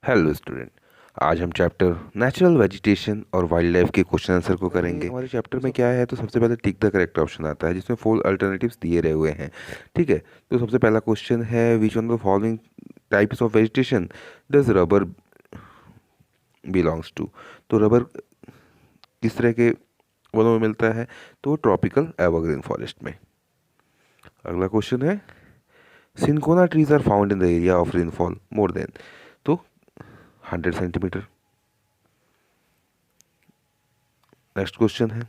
Hello student. आज हम chapter natural vegetation और वाइल्ड लाइफ के क्वेश्चन आंसर को करेंगे। हमारे चैप्टर में क्या है, तो सबसे पहले टिक द करेक्ट ऑप्शन आता है जिसमें 4 अल्टरनेटिव्स दिए रहे हुए हैं। ठीक है, तो सबसे पहला क्वेश्चन है which one of the following types of vegetation does rubber belongs to. तो रबर किस तरह के वनों में मिलता है, तो ट्रॉपिकल एवरग्रीन फॉरेस्ट में। अगला क्वेश्चन है cinchona trees are found in the area of rainfall more than, तो 100 सेंटीमीटर। नेक्स्ट क्वेश्चन है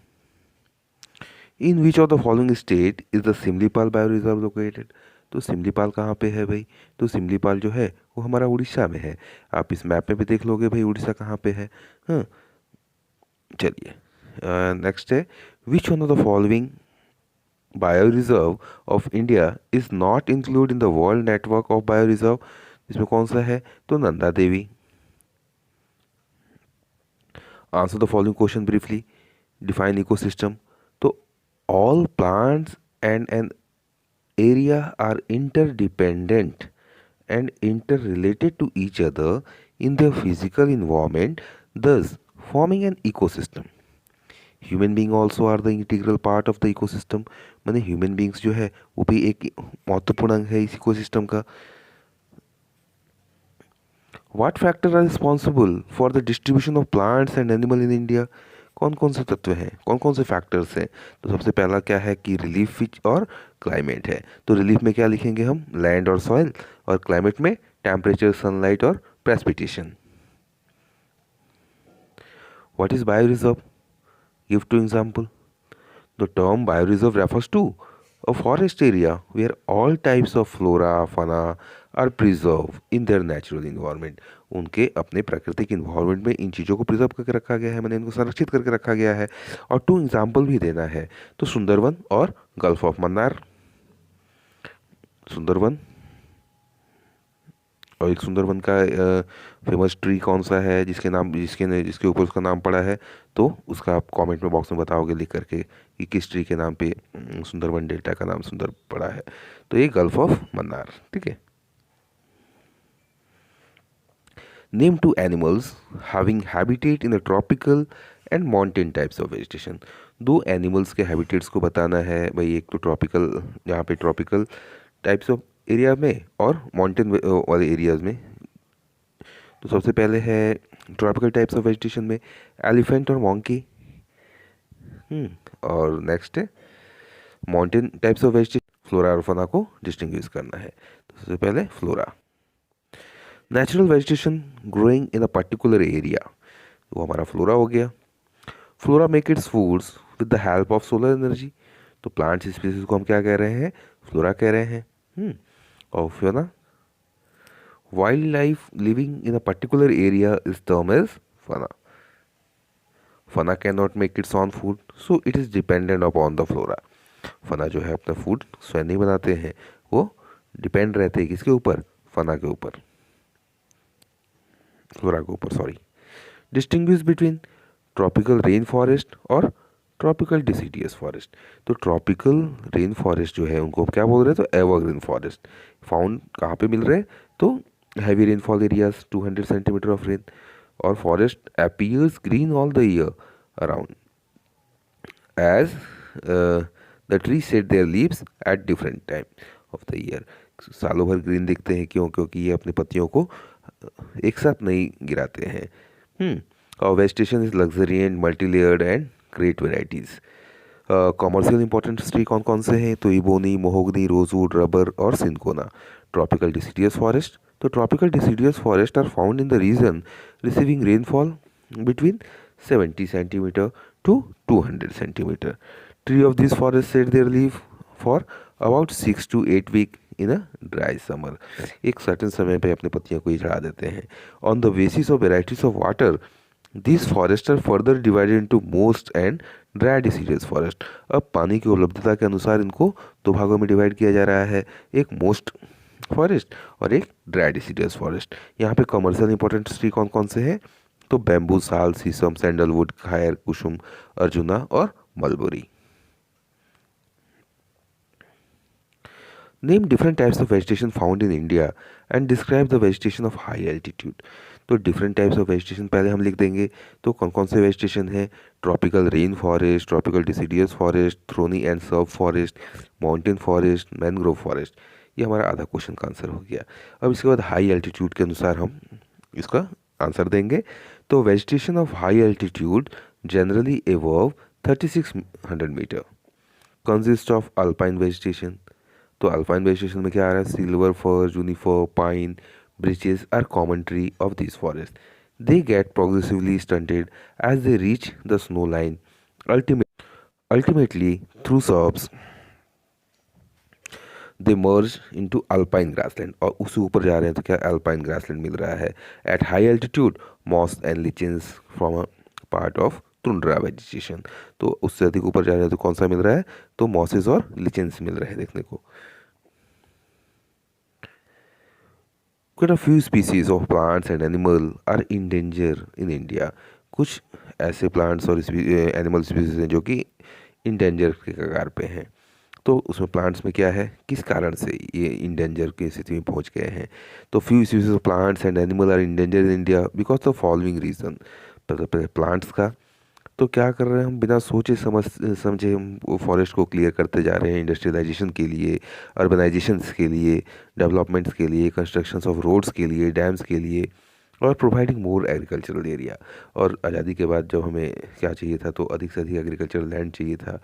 in which of the following state is the Simlipal bio reserve located. तो सिमलीपाल कहाँ पे है भाई, तो सिमलीपाल जो है वो हमारा उड़ीसा में है। आप इस मैप में भी देख लोगे भाई उड़ीसा कहाँ पे है। हाँ, चलिए नेक्स्ट है which one of the following bio reserve of India is not include in the world network of bio reserve. इसमें कौन सा है, तो Nanda Devi. Answer the following question briefly, define ecosystem. तो all plants and an area are interdependent and interrelated to each other in their physical environment, thus forming an ecosystem. Human being also are the integral part of the ecosystem। माने human beings जो है वो भी एक महत्वपूर्ण अंग है इस इकोसिस्टम का। What factors are responsible for the distribution of plants and animal in India? कौन कौन से तत्व हैं, कौन कौन से फैक्टर्स हैं, तो सबसे पहला क्या है कि रिलीफ और क्लाइमेट है। तो रिलीफ में क्या लिखेंगे हम, लैंड और सॉइल, और क्लाइमेट में टेम्परेचर, सनलाइट और precipitation. What is bio reserve, give two example. The term bioreserve refers to a forest area where all types of flora, fauna are preserved in their natural environment। उनके अपने प्राकृतिक environment में इन चीज़ों को preserve करके रखा गया है, मैंने इनको संरक्षित करके रखा गया है। और टू एग्जाम्पल भी देना है, तो सुंदरवन और गल्फ ऑफ मन्नार। सुंदरवन और एक सुंदरवन का फेमस ट्री कौन सा है जिसके ऊपर उसका नाम पड़ा है, तो उसका आप कमेंट में बॉक्स में बताओगे लिख करके कि किस ट्री के नाम पे सुंदरवन डेल्टा का नाम सुंदर पड़ा है। तो ये गल्फ ऑफ मन्नार। ठीक है, name two animals having habitat in the tropical and mountain types of vegetation. दो एनिमल्स के हैबिटेट्स को बताना है भाई, एक तो ट्रॉपिकल, जहाँ पे ट्रॉपिकल टाइप्स ऑफ एरिया में और माउंटेन वाले एरियाज में। तो सबसे पहले है ट्रॉपिकल टाइप्स ऑफ वेजिटेशन में एलिफेंट और मॉन्की। और नेक्स्ट है mountain types of vegetation, flora और फना को डिस्टिंग्विश करना है। तो सबसे पहले flora, natural vegetation growing in a particular area, वो हमारा फ्लोरा हो गया। Flora make it's foods with the help of solar energy. तो प्लांट्स स्पीसीज को हम क्या कह रहे हैं, फ्लोरा कह रहे हैं। और fauna, wildlife living in a particular area is term as fauna. Fauna can not make its own food, so it is dependent upon the flora. Fauna जो है अपना फूड स्वयं नहीं बनाते हैं, वो डिपेंड रहते हैं किसके ऊपर, फना के ऊपर, फ्लोरा के ऊपर sorry. Distinguish between tropical rain forest और ट्रॉपिकल डिसीडियस फॉरेस्ट। तो ट्रॉपिकल रेन फॉरेस्ट जो है उनको हम क्या बोल रहे हैं, तो एवरग्रीन फॉरेस्ट। फाउंड कहाँ पे मिल रहे हैं, तो heavy rainfall areas 200 centimetre of rain. और forest appears green all the year around as the tree shed their leaves at different time of the year. सालों भर ग्रीन दिखते हैं, क्यों, क्योंकि ये अपने पत्तियों को एक साथ नहीं गिराते हैं। और vegetation is luxuriant, multi layered and great varieties. Commercial important tree कौन कौन से हैं, तो इबोनी, मोहोगनी, रोजवुड, रबर और सिंकोना। ट्रॉपिकल डिसीडियस फॉरेस्ट, तो tropical deciduous forest are found in the region receiving rainfall between 70 centimetre to 200 centimetre. Tree of this forest shed their leave for about 6 to 8 week in a dry summer. एक certain समय पे अपने पत्तियों को ही झड़ा देते हैं। On the basis of varieties of water this forest are further divided into moist and dry deciduous forest. अब पानी की उपलब्धता के अनुसार इनको दो भागों में डिवाइड किया जा रहा है, एक मोस्ट फॉरेस्ट और एक ड्राई डिसीडियस फॉरेस्ट। यहाँ पे कमर्शियल इंपॉर्टेंट ट्री कौन कौन से हैं, तो बैम्बू, साल, सीसम, सैंडलवुड, खायर, कुसुम, अर्जुना और mulberry. Name different types of vegetation found in India and describe the vegetation of high altitude. तो डिफरेंट टाइप्स ऑफ वेजिटेशन पहले हम लिख देंगे। तो कौन कौन से वेजिटेशन है? Tropical rain forest, tropical deciduous forest, thorny and SERB forest, mountain forest, mangrove forest. ये हमारा आधा क्वेश्चन का आंसर हो गया। अब इसके बाद हाई एल्टीट्यूड के अनुसार हम इसका आंसर देंगे। तो vegetation of high altitude generally above 3600 metre consist of alpine vegetation. तो अल्पाइन वेजिटेशन में क्या आ रहा है? Silver fir, juniper, pine, birches are common tree of these forests. They get progressively stunted as they reach the snow line. Ultimately, through suburbs, they merge into alpine grassland. और उससे ऊपर जा रहे हैं तो क्या alpine grassland मिल रहा है? At high altitude, moss and lichens from a part of tundra vegetation. तो उससे अधिक ऊपर जा रहे हैं तो कौन सा मिल रहा है? तो mosses और lichens मिल रहे हैं देखने को। Quite a few species of plants and animal are in danger in India. कुछ ऐसे प्लांट्स और एनिमल स्पीसीज हैं जो कि इंडेंजर के कगार पे हैं। तो उसमें प्लांट्स में क्या है, किस कारण से ये इंडेंजर की स्थिति में पहुंच गए हैं? तो few species of plants and animal are endanger in India because of following reason. पहले प्लांट्स का, तो क्या कर रहे हैं हम, बिना सोचे समझे हम फॉरेस्ट को क्लियर करते जा रहे हैं इंडस्ट्रियलाइजेशन के लिए, अर्बनाइजेशंस के लिए, डेवलपमेंट्स के लिए, कंस्ट्रक्शंस ऑफ रोड्स के लिए, डैम्स के लिए, और प्रोवाइडिंग मोर एग्रीकल्चरल एरिया। और आज़ादी के बाद जब हमें क्या चाहिए था, तो अधिक से अधिक एग्रीकल्चरल लैंड चाहिए था।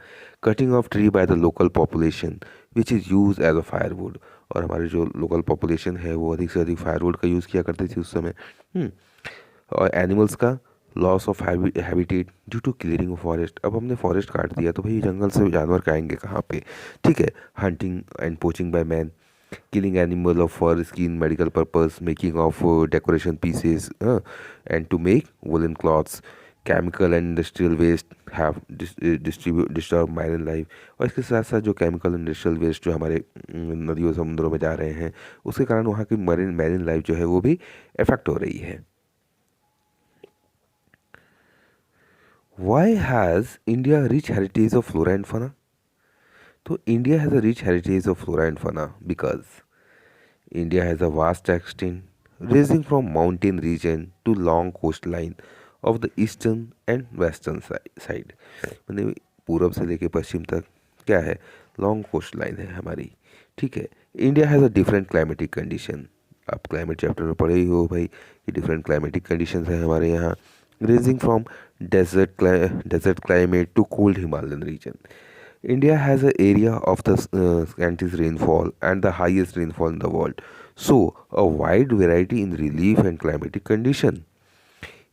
Cutting of tree by the local population which is use as a firewood. और हमारे जो लोकल पॉपुलेशन है वो अधिक से अधिक फायरवुड का यूज़ किया करती थी उस समय। और एनिमल्स का loss of habitat due to clearing of forest. अब हमने फॉरेस्ट काट दिया तो भाई जंगल से जानवर आएंगे कहाँ पे? ठीक है, hunting and poaching by man, killing animal of fur skin medical purpose, making of decoration pieces and to make woolen cloths, chemical and industrial waste have disturb marine life। और इसके साथ साथ जो केमिकल इंडस्ट्रियल वेस्ट जो हमारे नदियों समुद्रों में जा रहे हैं उसके कारण वहाँ की मैरिन लाइफ जो है वो भी इफेक्ट हो रही है। Why has India rich heritage of flora and fauna? तो India has a rich heritage of flora and फाना because India has a vast extent, ranging from mountain region to long coastline of the eastern and western side। मैंने पूरब से लेके पश्चिम तक क्या है, long coast line है हमारी। ठीक है, India has a different climatic condition. आप क्लाइमेट चैप्टर में पढ़े ही हो भाई कि डिफरेंट क्लाइमेटिक कंडीशंस हैं हमारे यहाँ, ranging from desert climate to cold Himalayan region. India has an area of the scantiest rainfall and the highest rainfall in the world. So, a wide variety in relief and climatic condition.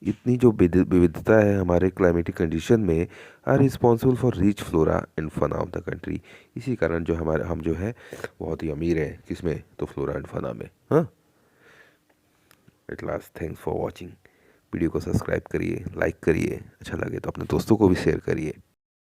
इतनी जो विविधता है हमारे climatic condition में are responsible for rich flora and fauna of the country. इसी कारण जो हम जो है बहुत ही अमीर हैं किसमें, तो फ्लोरा एंड फना में। हाँ, at last thanks for watching. Video को सब्सक्राइब करिए, लाइक करिए, अच्छा लगे तो अपने दोस्तों को भी शेयर करिए।